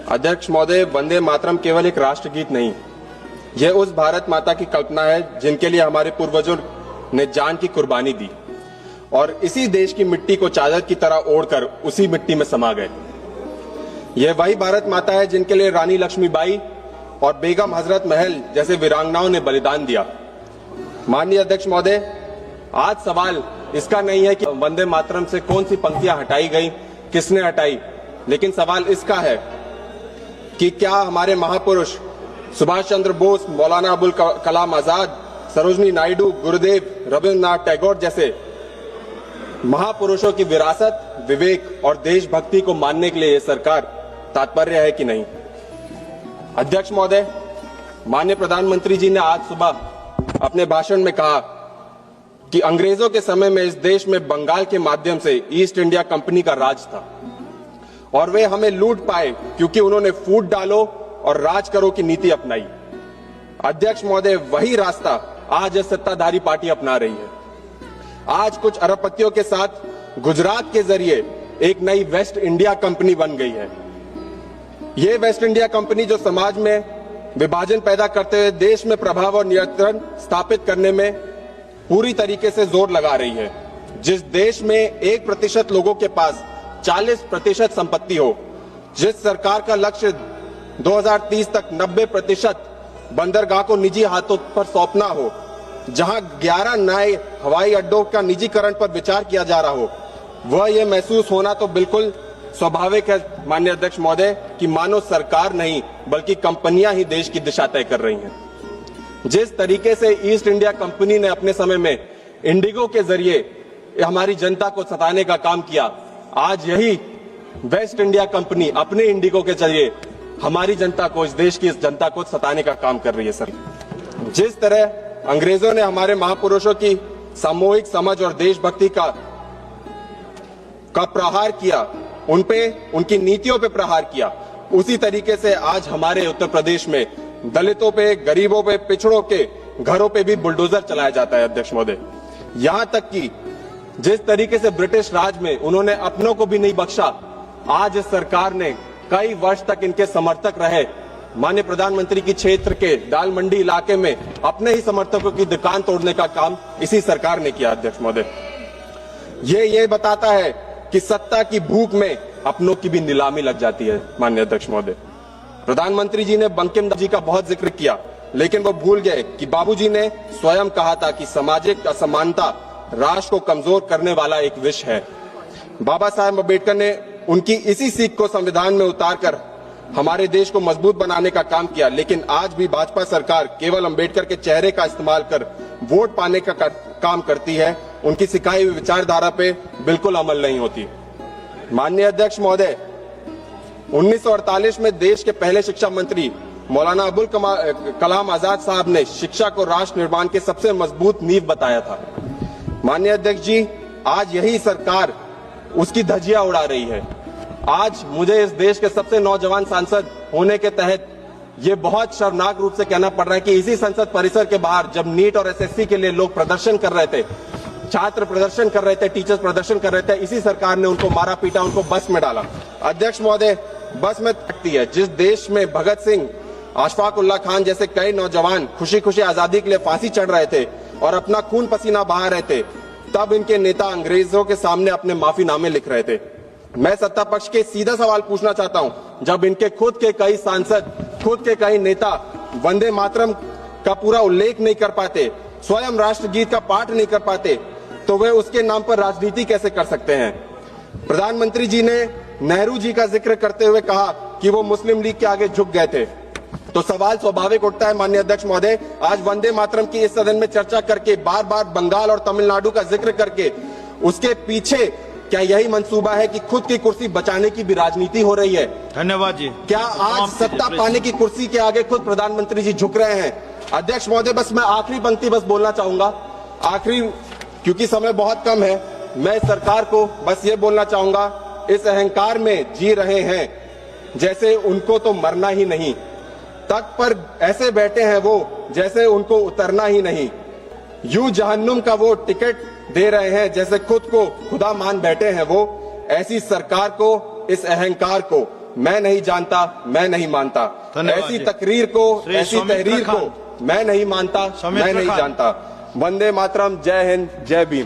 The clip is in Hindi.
अध्यक्ष महोदय, वंदे मातरम केवल एक राष्ट्रगीत नहीं, यह उस भारत माता की कल्पना है जिनके लिए हमारे पूर्वजों ने जान की कुर्बानी दी और इसी देश की मिट्टी को चादर की तरह ओढ़कर उसी मिट्टी में समा गए। यह वही भारत माता है जिनके लिए रानी लक्ष्मीबाई और बेगम हजरत महल जैसे वीरांगनाओं ने बलिदान दिया। माननीय अध्यक्ष महोदय, आज सवाल इसका नहीं है कि वंदे मातरम से कौन सी पंक्तियां हटाई गई, किसने हटाई, लेकिन सवाल इसका है कि क्या हमारे महापुरुष सुभाष चंद्र बोस, मौलाना अबुल कलाम आजाद, सरोजनी नायडू, गुरुदेव रविन्द्रनाथ टैगोर जैसे महापुरुषों की विरासत, विवेक और देशभक्ति को मानने के लिए यह सरकार तात्पर्य है कि नहीं? अध्यक्ष महोदय, माननीय प्रधानमंत्री जी ने आज सुबह अपने भाषण में कहा कि अंग्रेजों के समय में इस देश में बंगाल के माध्यम से ईस्ट इंडिया कंपनी का राज था और वे हमें लूट पाए क्योंकि उन्होंने फूट डालो और राज करो की नीति अपनाई। अध्यक्ष महोदय, वही रास्ता आज सत्ताधारी पार्टी अपना रही है। आज कुछ अरबपतियों के साथ गुजरात के जरिए एक नई वेस्ट इंडिया कंपनी बन गई है। ये वेस्ट इंडिया कंपनी जो समाज में विभाजन पैदा करते हुए देश में प्रभाव और नियंत्रण स्थापित करने में पूरी तरीके से जोर लगा रही है। जिस देश में 1% लोगों के पास 40% संपत्ति हो, जिस सरकार का लक्ष्य 2030 तक 90% बंदरगाह को निजी हाथों पर सौंपना हो, जहां 11 नए हवाई अड्डों का निजीकरण पर विचार किया जा रहा हो, वह यह महसूस होना तो बिल्कुल स्वाभाविक है माननीय अध्यक्ष महोदय कि मानो सरकार नहीं बल्कि कंपनियां ही देश की दिशा तय कर रही हैं। जिस तरीके से ईस्ट इंडिया कंपनी ने अपने समय में इंडिगो के जरिए हमारी जनता को सताने का काम किया, आज यही वेस्ट इंडिया कंपनी अपने इंडिगो के जरिए हमारी जनता को, इस देश की इस जनता को सताने का काम कर रही है। सर, जिस तरह अंग्रेजों ने हमारे महापुरुषों की सामूहिक समझ और देशभक्ति का प्रहार किया, उनपे, उनकी नीतियों पे प्रहार किया, उसी तरीके से आज हमारे उत्तर प्रदेश में दलितों पे, गरीबों पे, पिछड़ों के घरों पे भी बुलडोजर चलाया जाता है। अध्यक्ष महोदय, यहां तक कि जिस तरीके से ब्रिटिश राज में उन्होंने अपनों को भी नहीं बख्शा, आज इस सरकार ने कई वर्ष तक इनके समर्थक रहे माननीय प्रधानमंत्री की क्षेत्र के दाल मंडी इलाके में अपने ही समर्थकों की दुकान तोड़ने का काम इसी सरकार ने किया। अध्यक्ष महोदय, ये बताता है कि सत्ता की भूख में अपनों की भी नीलामी लग जाती है। माननीय अध्यक्ष महोदय, प्रधानमंत्री जी ने बंकिम जी का बहुत जिक्र किया, लेकिन वो भूल गए कि बाबूजी ने स्वयं कहा था कि सामाजिक असमानता राष्ट्र को कमजोर करने वाला एक विष है। बाबा साहेब अम्बेडकर ने उनकी इसी सीख को संविधान में उतारकर हमारे देश को मजबूत बनाने का काम किया, लेकिन आज भी भाजपा सरकार केवल अम्बेडकर के चेहरे का इस्तेमाल कर वोट पाने का काम करती है, उनकी सिखाई हुई विचारधारा पे बिल्कुल अमल नहीं होती। माननीय अध्यक्ष महोदय, 1948 में देश के पहले शिक्षा मंत्री मौलाना अबुल कलाम आजाद साहब ने शिक्षा को राष्ट्र निर्माण के सबसे मजबूत नींव बताया था। माननीय अध्यक्ष जी, आज यही सरकार उसकी धज्जियां उड़ा रही है। आज मुझे इस देश के सबसे नौजवान सांसद होने के तहत ये बहुत शर्मनाक रूप से कहना पड़ रहा है कि इसी संसद परिसर के बाहर जब नीट और एसएससी के लिए लोग प्रदर्शन कर रहे थे, छात्र प्रदर्शन कर रहे थे, टीचर्स प्रदर्शन कर रहे थे, इसी सरकार ने उनको मारा पीटा, उनको बस में डाला। अध्यक्ष महोदय, बस में तकती है जिस देश में भगत सिंह, अशफाक उल्लाह खान जैसे कई नौजवान खुशी खुशी आजादी के लिए फांसी चढ़ रहे थे और अपना खून पसीना बहा रहे थे, तब इनके नेता अंग्रेजों के सामने अपने माफीनामे लिख रहे थे। मैं सत्ता पक्ष के सीधा सवाल पूछना चाहता हूं, जब इनके खुद के कई सांसद, खुद के कई नेता वंदे मातरम का पूरा उल्लेख नहीं कर पाते, स्वयं राष्ट्रगीत का पाठ नहीं कर पाते, तो वे उसके नाम पर राजनीति कैसे कर सकते हैं? प्रधानमंत्री जी ने नेहरू जी का जिक्र करते हुए कहा कि वो मुस्लिम लीग के आगे झुक गए थे, तो सवाल स्वाभाविक उठता है माननीय अध्यक्ष महोदय, आज वंदे मातरम की इस सदन में चर्चा करके, बार बार बंगाल और तमिलनाडु का जिक्र करके, उसके पीछे क्या यही मंसूबा है कि खुद की कुर्सी बचाने की भी राजनीति हो रही है? धन्यवाद जी। क्या आज सत्ता पाने की कुर्सी के आगे खुद प्रधानमंत्री जी झुक रहे हैं? अध्यक्ष महोदय, बस मैं आखिरी पंक्ति बस बोलना चाहूंगा, आखिरी, क्योंकि समय बहुत कम है। मैं सरकार को बस ये बोलना चाहूंगा, इस अहंकार में जी रहे हैं जैसे उनको तो मरना ही नहीं, तख्त पर ऐसे बैठे हैं वो जैसे उनको उतरना ही नहीं, यूं जहन्नुम का वो टिकट दे रहे हैं जैसे खुद को खुदा मान बैठे हैं वो। ऐसी सरकार को, इस अहंकार को मैं नहीं जानता, मैं नहीं मानता। धन्यवाद ऐसी जी। तकरीर को, श्री ऐसी सौमित्र तहरीर खान। को मैं नहीं मानता, सौमित्र मैं नहीं खान। जानता। वंदे मातरम, जय हिंद, जय भीम।